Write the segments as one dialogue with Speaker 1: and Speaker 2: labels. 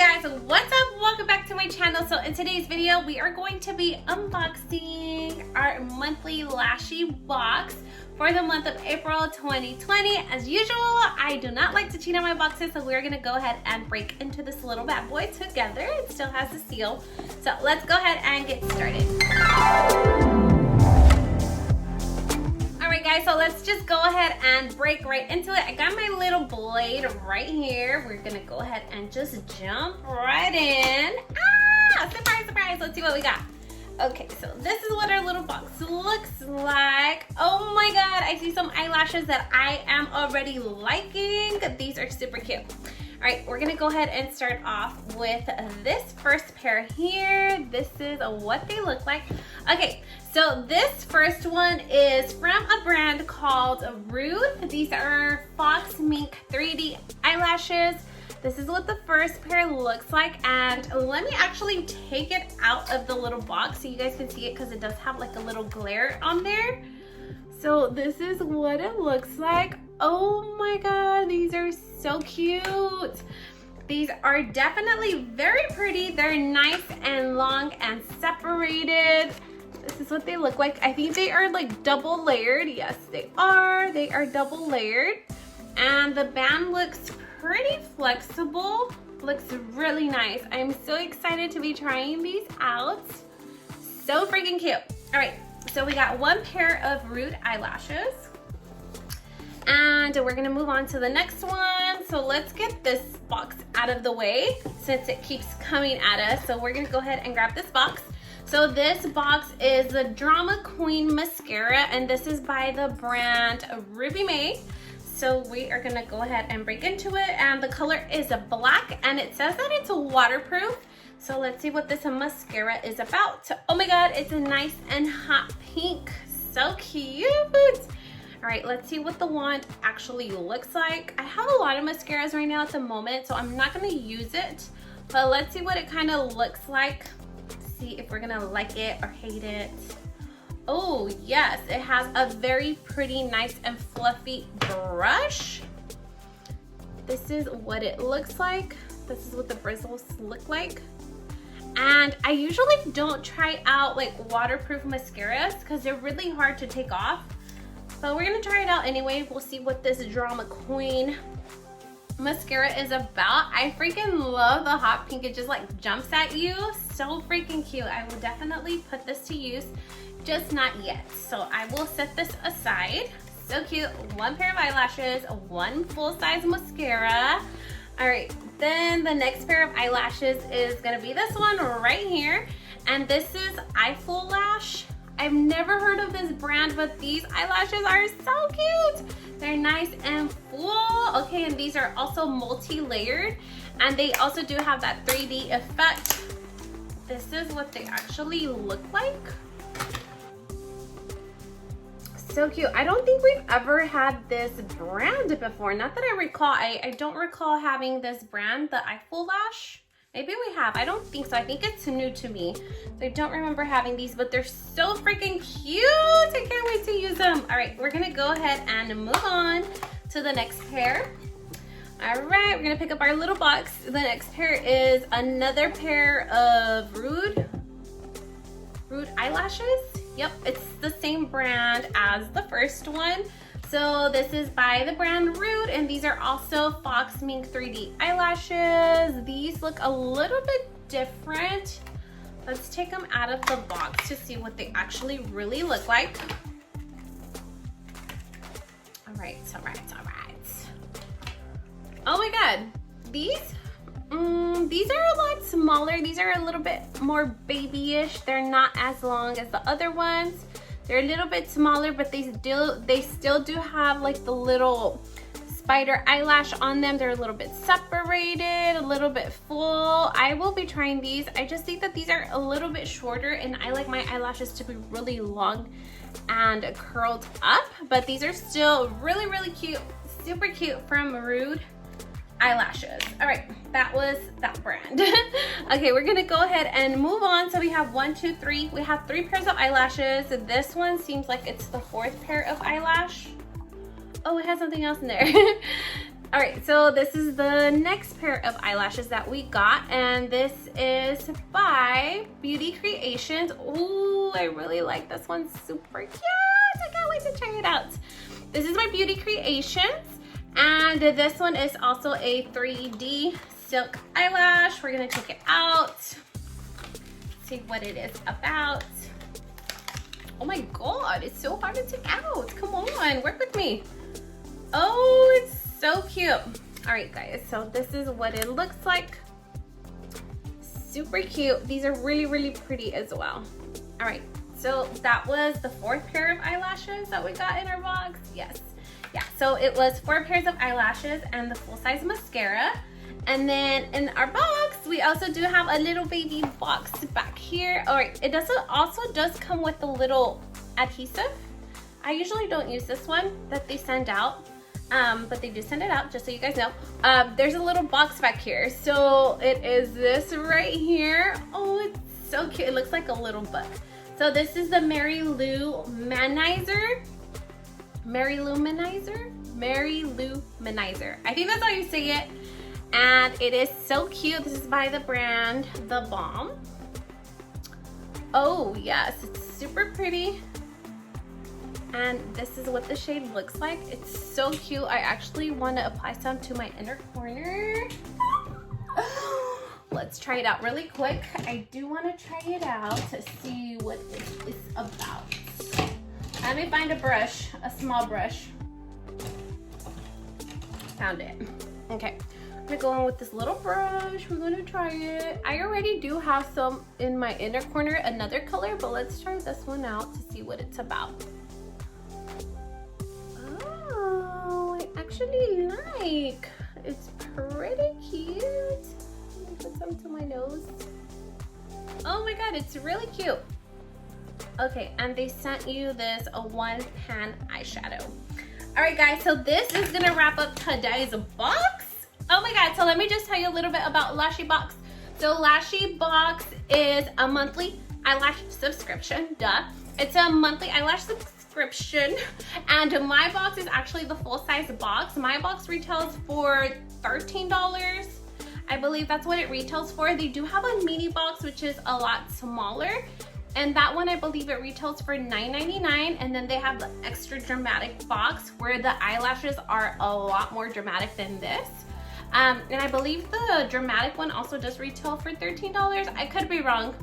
Speaker 1: guys, what's up? Welcome back to my channel. So in today's video, we are going to be unboxing our monthly Lashybox for the month of April 2020. As usual, I do not like to cheat on my boxes, so we're gonna go ahead and break into this little bad boy together. It still has the seal. So let's go ahead and get started. Alright guys, so let's just go ahead and break right into it. I got my little blade right here. We're gonna go ahead and just jump right in. Ah! Surprise, surprise! Let's see what we got. Okay, so this is what our little box looks like. Oh my god, I see some eyelashes that I am already liking. These are super cute. All right, we're gonna go ahead and start off with this first pair here. This is what they look like. Okay, so this first one is from a brand called Rude. These are Fox Mink 3D eyelashes. This is what the first pair looks like, and let me actually take it out of the little box so you guys can see it, because it does have like a little glare on there. So this is what it looks like. Oh my god, these are so cute. These are definitely very pretty. They're nice and long and separated. This is what they look like. I think they are like double layered. Yes, they are. They are double layered. And the band looks pretty flexible. Looks really nice. I'm so excited to be trying these out. So freaking cute. All right, so we got one pair of Rude eyelashes. And we're gonna move on to the next one. So let's get this box out of the way since it keeps coming at us. So we're gonna go ahead and grab this box. So this box is the Drama Queen Mascara, and this is by the brand Ruby May. So we are gonna go ahead and break into it, and the color is a black, and it says that it's waterproof. So let's see what this mascara is about. Oh my god, it's a nice and hot pink. So cute. All right, let's see what the wand actually looks like. I have a lot of mascaras right now at the moment, so I'm not gonna use it, but let's see what it kind of looks like. See if we're gonna like it or hate it. Oh yes, it has a very pretty, nice and fluffy brush. This is what it looks like. This is what the bristles look like. And I usually don't try out like waterproof mascaras because they're really hard to take off. But we're gonna try it out anyway. We'll see what this Drama Queen mascara is about. I freaking love the hot pink. It just like jumps at you. So freaking cute. I will definitely put this to use, just not yet. So I will set this aside. So cute. One pair of eyelashes, one full-size mascara. All right, then the next pair of eyelashes is gonna be this one right here. And this is Eyeful Lash. I've never heard of this brand, but these eyelashes are so cute. They're nice and full. Okay, and these are also multi-layered, and they also do have that 3D effect. This is what they actually look like. So cute. I don't think we've ever had this brand before. Not that I recall. I don't recall having this brand, the Eyeful Lash. Maybe we have. I don't think so. I think it's new to me. So I don't remember having these, but they're so freaking cute. I can't wait to use them. All right, we're gonna go ahead and move on to the next pair. All right, we're gonna pick up our little box. The next pair is another pair of Rude eyelashes. Yep, it's the same brand as the first one. So this is by the brand Rude, and these are also Fox Mink 3D eyelashes. These look a little bit different. Let's take them out of the box to see what they actually really look like. All right, all right, all right. Oh my god, these are a lot smaller. These are a little bit more babyish. They're not as long as the other ones. They're a little bit smaller, but they still do have like the little spider eyelash on them. They're a little bit separated, a little bit full. I will be trying these. I just think that these are a little bit shorter, and I like my eyelashes to be really long and curled up, but these are still really, really cute, super cute from Rude eyelashes. All right, that was that brand. Okay, we're gonna go ahead and move on. So we have 1, 2, 3. We have 3 pairs of eyelashes. This one seems like it's the 4th pair of eyelash. Oh, it has something else in there. All right, so this is the next pair of eyelashes that we got, and this is by Beauty Creations. Ooh, I really like this one, super cute. I can't wait to try it out. This is by Beauty Creations, and this one is also a 3D silk eyelash. We're gonna check it out, see what it is about. Oh my God, it's so hard to take out. Come on, work with me. Oh, it's so cute. All right, guys, so this is what it looks like. Super cute. These are really, really pretty as well. All right, so that was the 4th pair of eyelashes that we got in our box. Yes, yeah, so it was 4 pairs of eyelashes and the full-size mascara. And then in our box, we also do have a little baby box back here. All right, it also does come with a little adhesive. I usually don't use this one that they send out, but they do send it out, just so you guys know. There's a little box back here. So it is this right here. Oh, it's so cute. It looks like a little book. So this is the Mary Lou Manizer. Mary Lou Manizer? Mary Lou Manizer. I think that's how you say it. And it is so cute. This is by the brand The Balm. Oh yes, it's super pretty. And this is what the shade looks like. It's so cute. I actually want to apply some to my inner corner. Let's try it out really quick. I do want to try it out to see what it is about. Let me find a brush, a small brush. Found it. Okay. I'm gonna go in with this little brush. We're gonna try it. I already do have some in my inner corner, another color, but let's try this one out to see what it's about. Oh, I actually like. It's pretty cute. Let me put some to my nose. Oh my God, it's really cute. Okay, and they sent you this a 1-pan eyeshadow. All right, guys, so this is gonna wrap up today's box. Oh my God, so let me just tell you a little bit about Lashybox. So Lashybox is a monthly eyelash subscription, duh. It's a monthly eyelash subscription, and my box is actually the full-size box. My box retails for $13. I believe that's what it retails for. They do have a mini box, which is a lot smaller, and that one I believe it retails for $9.99. And then they have the extra dramatic box where the eyelashes are a lot more dramatic than this. And I believe the dramatic one also does retail for $13. I could be wrong.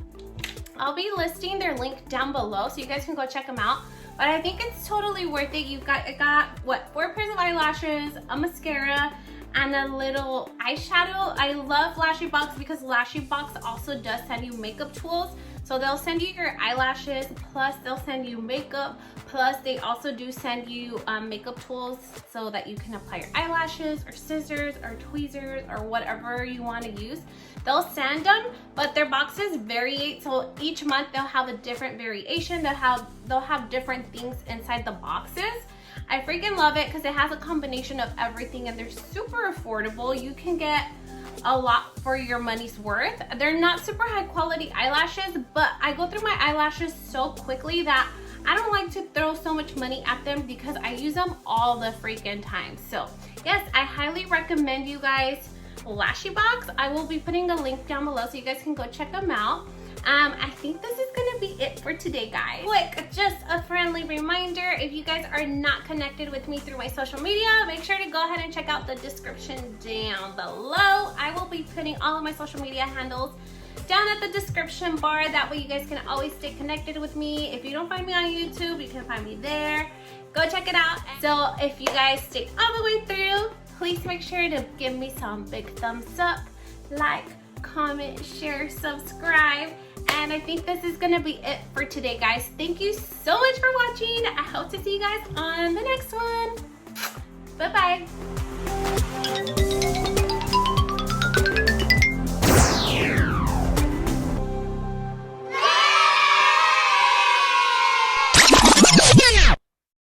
Speaker 1: I'll be listing their link down below so you guys can go check them out. But I think it's totally worth it. I got what, 4 pairs of eyelashes, a mascara, and a little eyeshadow. I love Lashybox because Lashybox also does send you makeup tools. So they'll send you your eyelashes, plus they'll send you makeup, plus they also do send you makeup tools so that you can apply your eyelashes or scissors or tweezers or whatever you want to use. They'll send them, but their boxes vary. So each month they'll have a different variation. They'll have different things inside the boxes. I freaking love it because it has a combination of everything and they're super affordable. You can get a lot for your money's worth. They're not super high quality eyelashes, but I go through my eyelashes so quickly that I don't like to throw so much money at them because I use them all the freaking time. So yes, I highly recommend you guys Lashybox. I will be putting a link down below so you guys can go check them out. I think this is gonna be it for today, guys. Quick, just a friendly reminder, if you guys are not connected with me through my social media, make sure to go ahead and check out the description down below. I will be putting all of my social media handles down at the description bar. That way you guys can always stay connected with me. If you don't find me on YouTube, you can find me there. Go check it out. So if you guys stay all the way through, please make sure to give me some big thumbs up, like, comment, share, subscribe. And I think this is gonna be it for today, guys. Thank you so much for watching. I hope to see you guys on the next one. Bye-bye.